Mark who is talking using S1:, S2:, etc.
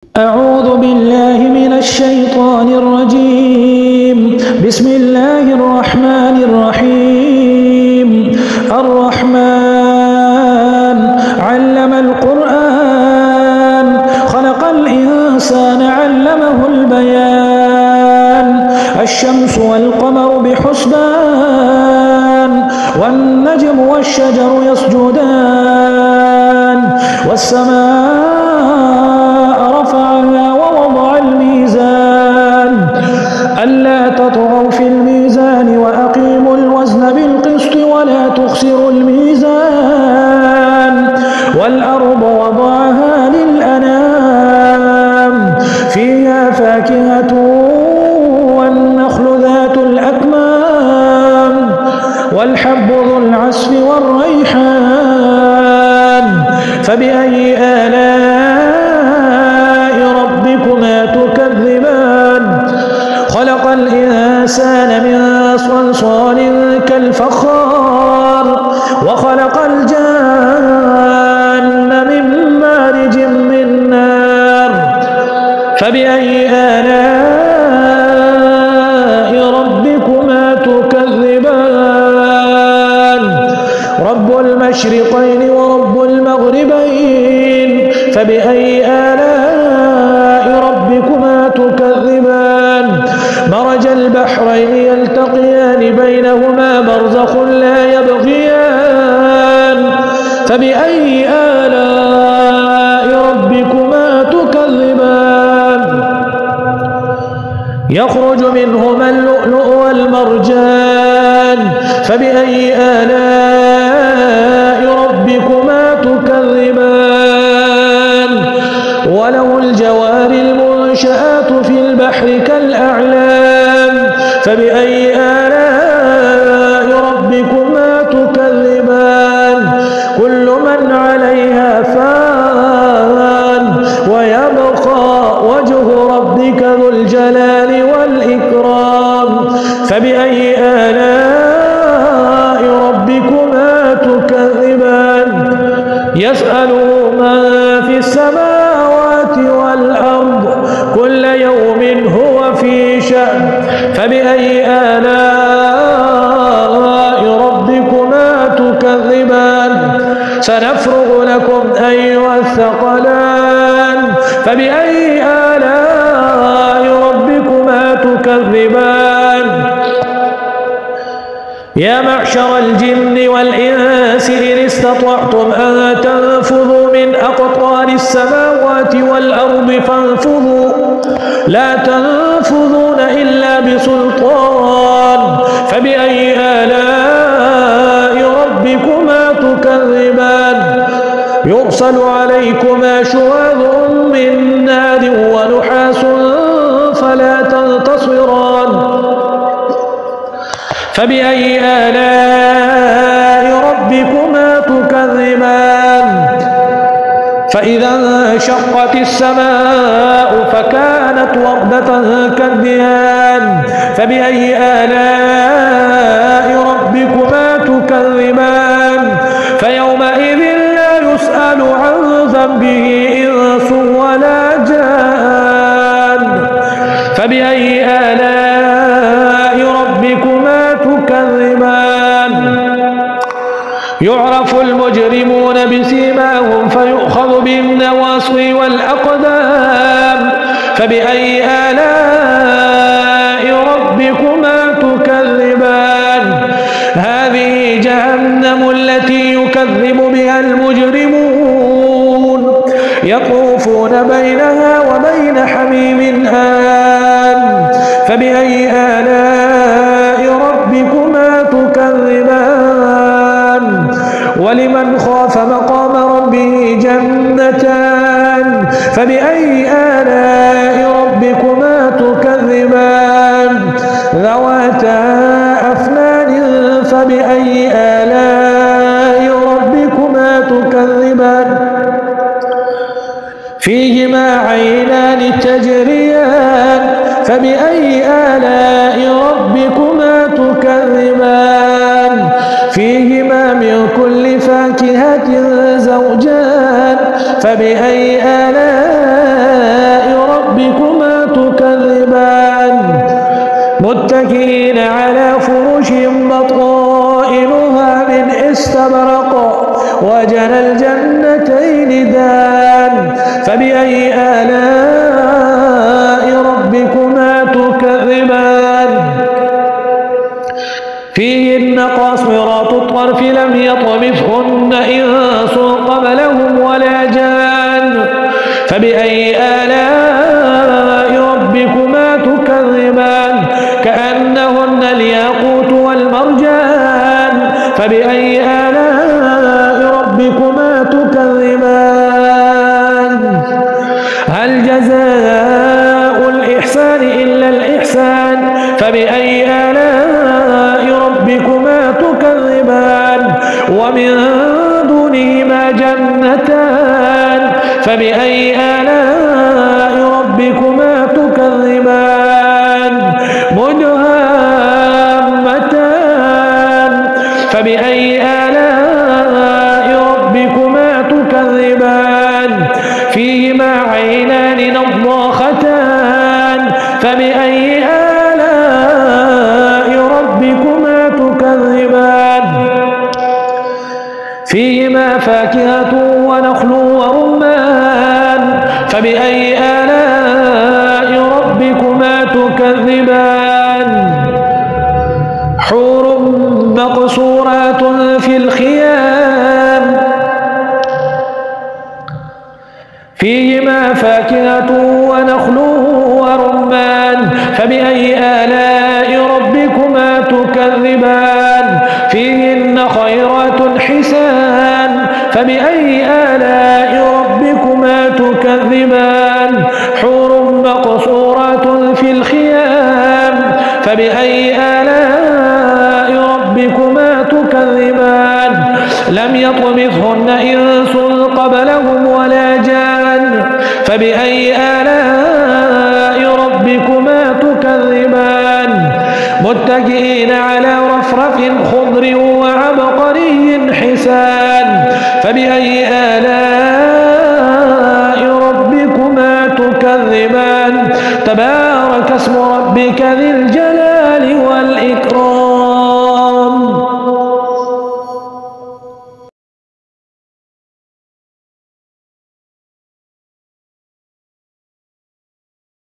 S1: أعوذ بالله من الشيطان الرجيم. بسم الله الرحمن الرحيم. الرحمن علم القرآن خلق الإنسان علمه البيان. الشمس والقمر بحسبان والنجم والشجر يسجدان والسماء رفعها ووضع الميزان ألا تطغوا في الميزان وأقيموا الوزن بالقسط ولا تخسروا الميزان والأرض وضعها للأنام فيها فاكهة والنخل ذات الأكمام والحب ذو العصف والريحان فبأي آلاء ربكما تكذبان. خلق الإنسان من صلصال كالفخار وخلق الجان من مارج من نار فبأي آلاء ربكما تكذبان. رب المشرقين ورب المغربين فبأي آلاء ربكما تكذبان. مرج البحرين يلتقيان بينهما برزخ لا يبغيان فبأي آلاء ربكما تكذبان. يخرج منهما اللؤلؤ والمرجان فبأي آلاء ربكما تكذبان. وله الجوار المنشآت في البحر كالأعلام فبأي آلاء ربكما تكذبان. كل من عليها فان ويبقى وجه ربك ذو الجلال والإكرام فبأي آلاء ربكما تكذبان. يسأله من في السماوات والأرض كل يوم هو في شأن فبأي آلاء ربكما تكذبان. سنفرغ لكم أيها الثقلان فبأي آلاء ربكما تكذبان. يا معشر الجن والإنس إن استطعتم أن تنفذوا من أقطار السماوات والأرض فانفذوا لا تنفذون إلا بسلطان فبأي آلاء ربكما تكذبان. يرسل عليكما شواظ من نار ونحاس فلا تنتصران فبأي آلاء ربكما تكذبان. فإذا انشقت السماء فكانت وردة كالدهان فبأي آلاء ربكما تكذبان. فيومئذ لا يسأل عن ذنبه إنس ولا جان فبأي آلاء ربكما تكذبان. يعرف المجرمون بسيماهم فيؤخذ بالنواصي والأقدام فبأي آلاء ربكما تكذبان. هذه جهنم التي يكذب بها المجرمون يطوفون بينها وبين حميم آن فبأي آلاء ربكما تكذبان. ولمن خاف مقام ربه جنتان فبأي آلاء ربكما تكذبان. ذواتا أفنان فبأي آلاء ربكما تكذبان. فيهما عينان تجريان فبأي آلاء ربكما تكذبان. فيهما من كل فاكهة زوجان فبأي آلاء متكئين على فرش بطائنها من استبرق وجنى الجنتين دان فبأي آلاء ربكما تكذبان فيهن قاصرات الطرف لم يطمثهن إنس قبلهم ولا جان فبأي آلاء ربكما تكذبان كأنهن الياقوت والمرجان فبأي آلاء ربكما تكذبان هل جزاء الإحسان إلا الإحسان فبأي آلاء ربكما تكذبان ومن دونهما جنتان فبأي آلاء ربكما تكذبان مدهامتان فبأي آلاء ربكما تكذبان فيهما عينان نضاختان فبأي آلاء ربكما تكذبان فيهما فاكهة ونخل ورمان فبأي آلاء ربكما تكذبان حور مقصورات في الخيام فيهما فاكهة ونخل ورمان فبأي آلاء ربكما تكذبان فيهن خيرات حسان فبأي آلاء ربكما تكذبان حور مقصورات في الخيام فبأي آلاء ربكما تكذبان لم يطمثهن إنس قبلهم ولا جان فبأي آلاء ربكما تكذبان متكئين على رفرف خضر وعبقري حسان فبأي آلاء ربكما تكذبان تبارك اسم ربك